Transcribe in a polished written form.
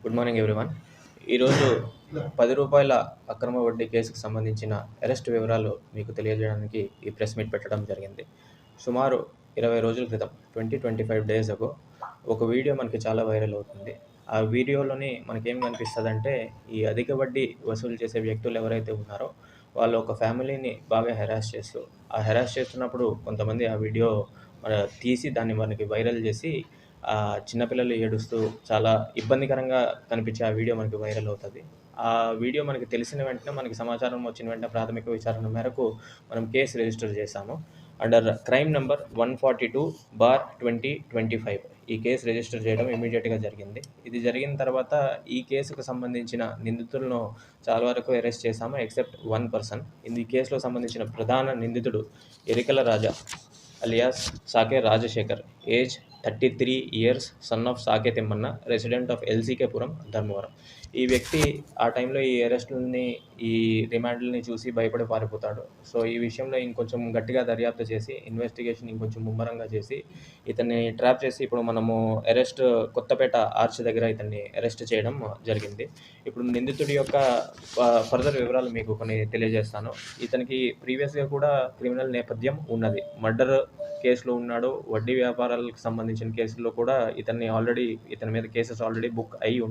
Good morning everyone. ఈరోజు రూ. 10 అక్రమ వడ్డీ కేసుకు సంబంధించిన అరెస్ట్ వివరాలు మీకు తెలియజేయడానికి ఈ ప్రెస్ మీట్ పెట్టడం జరిగింది. సుమారు 20 రోజుల క్రితం 25 డేస్ అగో ఒక వీడియో మనకి చాలా వైరల్ అవుతుంది. ఆ వీడియోలోని మనకేం కనిపిస్తుందంటే, ఈ అధిక వడ్డీ వసూలు చేసే వ్యక్తులు ఎవరైతే ఉన్నారో వాళ్ళు ఒక ఫ్యామిలీని బాగా హెరాస్ చేస్తున్నప్పుడు కొంతమంది ఆ వీడియో తీసి దాన్ని మనకి వైరల్ చేసి చిన్నపిల్లలు ఏడుస్తూ చాలా ఇబ్బందికరంగా కనిపించే ఆ వీడియో మనకి వైరల్ అవుతుంది. ఆ వీడియో మనకి తెలిసిన వెంటనే, మనకి సమాచారం వచ్చిన వెంటనే ప్రాథమిక విచారణ మేరకు మనం కేసు రిజిస్టర్ చేశాము. అండర్ క్రైమ్ నంబర్ 142/2025 ఈ కేసు రిజిస్టర్ చేయడం ఇమీడియట్గా జరిగింది. ఇది జరిగిన తర్వాత ఈ కేసుకు సంబంధించిన నిందితులను చాలా వరకు అరెస్ట్ చేశాము, ఎక్సెప్ట్ 1 పర్సన్. ఈ కేసులో సంబంధించిన ప్రధాన నిందితుడు Erikala Raja alias Sake Rajasekhar, age 33 years, son of Sake Thimmanna, resident of LCKPuram, Dharmavaram. ఈ వ్యక్తి ఆ టైంలో ఈ అరెస్టులని, ఈ రిమాండ్లని చూసి భయపడి పారిపోతాడు. సో ఈ విషయంలో ఇంకొంచెం గట్టిగా దర్యాప్తు చేసి, ఇన్వెస్టిగేషన్ ఇంకొంచెం ముమ్మరంగా చేసి ఇతన్ని ట్రాప్ చేసి ఇప్పుడు మనము కొత్తపేట ఆర్చ్ దగ్గర ఇతన్ని అరెస్ట్ చేయడం జరిగింది. ఇప్పుడు నిందితుడి యొక్క ఫర్దర్ వివరాలు మీకు కొన్ని తెలియజేస్తాను. ఇతనికి ప్రీవియస్గా కూడా క్రిమినల్ నేపథ్యం ఉన్నది. మర్డర్ కేసులో ఉన్నాడు. వడ్డీ వ్యాపారాలకు సంబంధించిన కేసుల్లో కూడా ఇతని మీద కేసెస్ ఆల్రెడీ బుక్ అయి